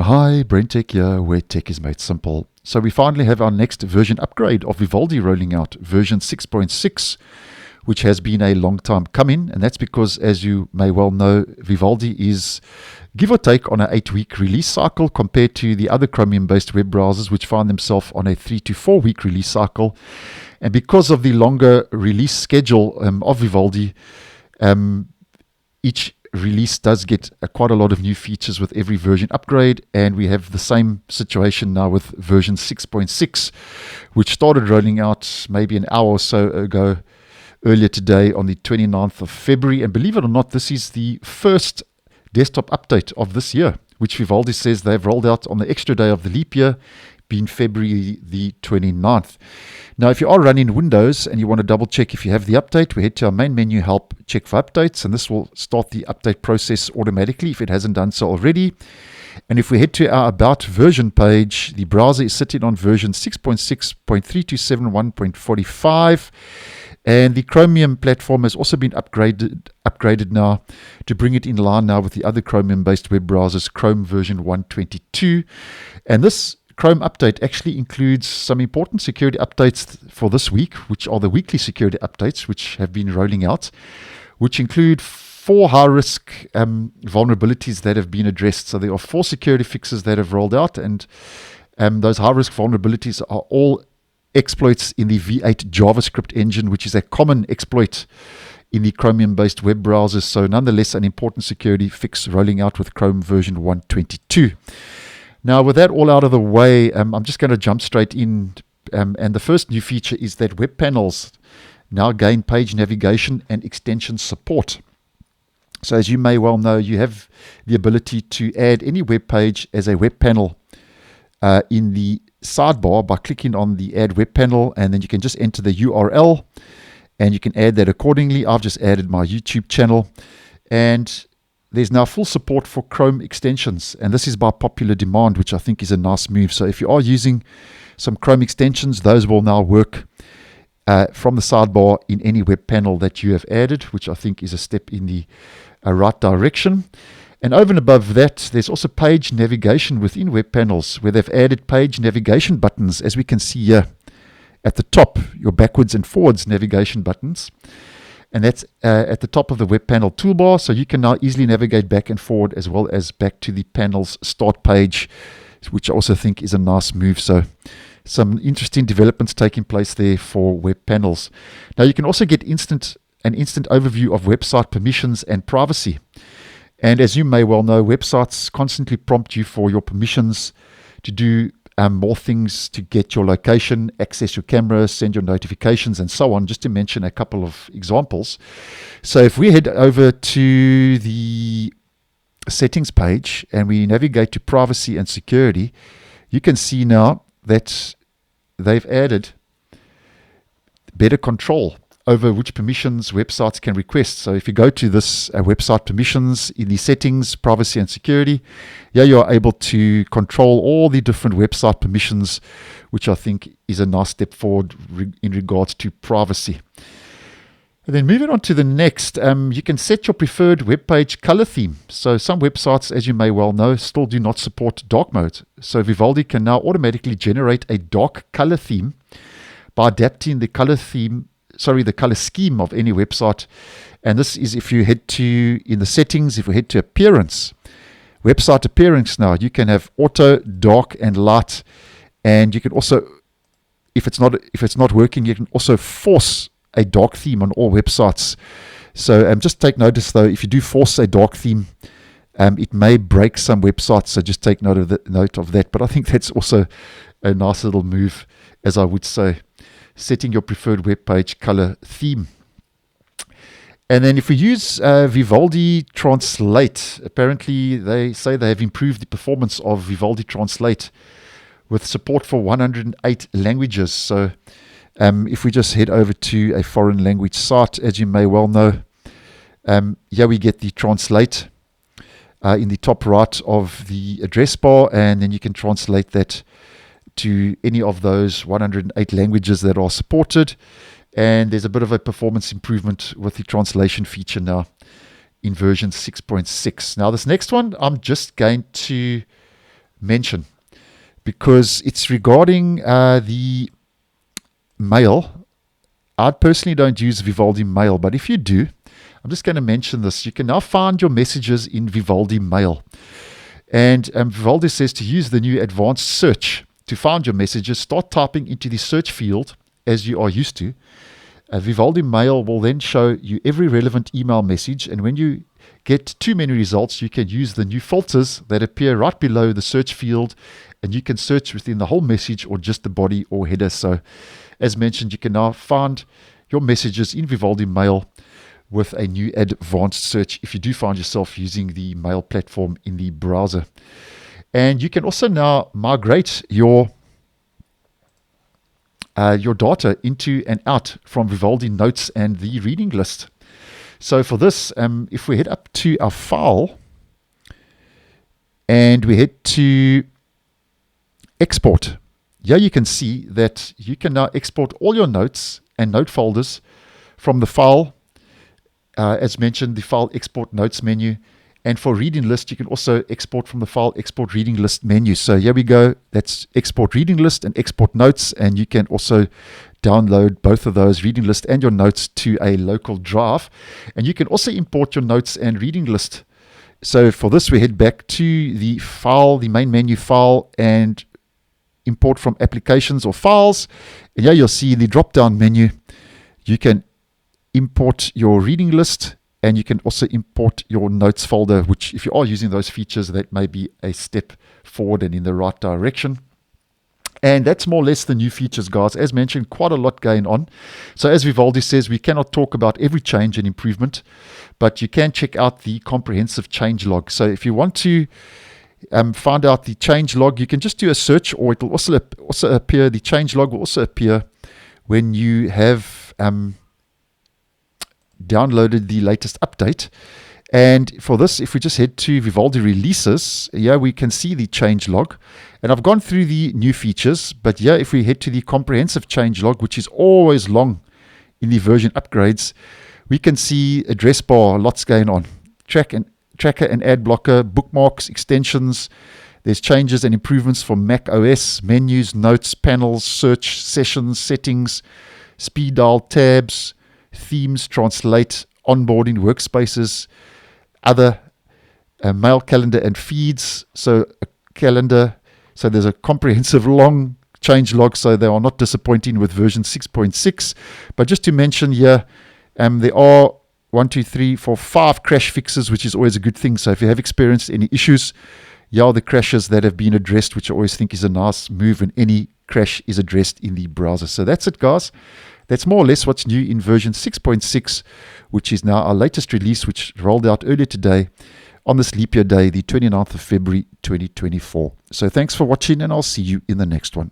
Hi, BrenTech here, where tech is made simple. So we finally have our next version upgrade of Vivaldi rolling out, version 6.6, which has been a long time coming. And that's because, as you may well know, Vivaldi is give or take on an 8-week release cycle compared to the other Chromium-based web browsers, which find themselves on a 3 to 4 week release cycle. And because of the longer release schedule of Vivaldi, each release does get quite a lot of new features with every version upgrade, and we have the same situation now with version 6.6, which started rolling out maybe an hour or so ago earlier today on the 29th of February. And believe it or not, this is the first desktop update of this year, which Vivaldi says they've rolled out on the extra day of the leap year, being February the 29th. Now, if you are running Windows and you want to double check if you have the update, we head to our main menu, Help, Check for Updates, and this will start the update process automatically if it hasn't done so already. And if we head to our About version page, the browser is sitting on version 6.6.3271.45. And the Chromium platform has also been upgraded now to bring it in line now with the other Chromium-based web browsers, Chrome version 122. And this Chrome update actually includes some important security updates for this week, which are the weekly security updates, which have been rolling out, which include 4 high-risk vulnerabilities that have been addressed. So there are 4 security fixes that have rolled out, and those high-risk vulnerabilities are all exploits in the V8 JavaScript engine, which is a common exploit in the Chromium-based web browsers. So nonetheless, an important security fix rolling out with Chrome version 122. Now, with that all out of the way, I'm just going to jump straight in. And the first new feature is that web panels now gain page navigation and extension support. So as you may well know, you have the ability to add any web page as a web panel in the sidebar by clicking on the Add Web Panel, and then you can just enter the URL and you can add that accordingly. I've just added my YouTube channel, and there's now full support for Chrome extensions, and this is by popular demand, which I think is a nice move. So if you are using some Chrome extensions, those will now work from the sidebar in any web panel that you have added, which I think is a step in the right direction. And over and above that, there's also page navigation within web panels, where they've added page navigation buttons, as we can see here at the top, your backwards and forwards navigation buttons. And that's at the top of the web panel toolbar, so you can now easily navigate back and forward as well as back to the panel's start page, which I also think is a nice move. So some interesting developments taking place there for web panels. Now you can also get an instant overview of website permissions and privacy. And as you may well know, websites constantly prompt you for your permissions to do more things, to get your location, access your camera, send your notifications, and so on, just to mention a couple of examples. So if we head over to the settings page and we navigate to privacy and security, you can see now that they've added better control over which permissions websites can request. So if you go to this website permissions in the settings, privacy and security, yeah, you are able to control all the different website permissions, which I think is a nice step forward in regards to privacy. And then moving on to the next, you can set your preferred web page color theme. So some websites, as you may well know, still do not support dark mode. So Vivaldi can now automatically generate a dark color theme by adapting the color scheme of any website. And this is if you head to, in the settings, if we head to appearance, website appearance now, you can have auto, dark, and light. And you can also, if it's not working, you can also force a dark theme on all websites. So just take notice though, if you do force a dark theme, it may break some websites. So just take note of that. But I think that's also a nice little move, as I would say, setting your preferred web page color theme. And then if we use Vivaldi Translate, apparently they say they have improved the performance of Vivaldi Translate with support for 108 languages. So if we just head over to a foreign language site, as you may well know, here we get the Translate in the top right of the address bar, and then you can translate that to any of those 108 languages that are supported. And there's a bit of a performance improvement with the translation feature now in version 6.6. Now this next one, I'm just going to mention, because it's regarding the mail. I personally don't use Vivaldi Mail, but if you do, I'm just going to mention this. You can now find your messages in Vivaldi Mail. And Vivaldi says to use the new advanced search to find your messages. Start typing into the search field as you are used to. Vivaldi Mail will then show you every relevant email message, and when you get too many results, you can use the new filters that appear right below the search field, and you can search within the whole message or just the body or header. So as mentioned, you can now find your messages in Vivaldi Mail with a new advanced search if you do find yourself using the mail platform in the browser. And you can also now migrate your data into and out from Vivaldi Notes and the reading list. So for this, if we head up to our file and we head to export, here you can see that you can now export all your notes and note folders from the file. As mentioned, the file export notes menu. And for reading list, you can also export from the file export reading list menu. So here we go. That's export reading list and export notes. And you can also download both of those, reading list and your notes, to a local drive. And you can also import your notes and reading list. So for this, we head back to the file, the main menu file, and import from applications or files. And here you'll see in the drop-down menu, you can import your reading list, and you can also import your notes folder, which if you are using those features, that may be a step forward and in the right direction. And that's more or less the new features, guys. As mentioned, quite a lot going on. So as Vivaldi says, we cannot talk about every change and improvement, but you can check out the comprehensive change log. So if you want to find out the change log, you can just do a search, or it will also appear, the change log will also appear when you have downloaded the latest update. And for this, if we just head to Vivaldi releases, here we can see the change log. And I've gone through the new features, but here if we head to the comprehensive change log, which is always long in the version upgrades, we can see address bar, lots going on. Tracker and ad blocker, bookmarks, extensions. There's changes and improvements for Mac OS, menus, notes, panels, search, sessions, settings, speed dial, tabs, themes, translate, onboarding, workspaces, other mail, calendar, and feeds. So a calendar. So there's a comprehensive long change log. So they are not disappointing with version 6.6. But just to mention here, there are 5 crash fixes, which is always a good thing. So if you have experienced any issues, here are the crashes that have been addressed, which I always think is a nice move when any crash is addressed in the browser. So that's it, guys. That's more or less what's new in version 6.6, which is now our latest release, which rolled out earlier today on this leap year day, the 29th of February 2024. So thanks for watching, and I'll see you in the next one.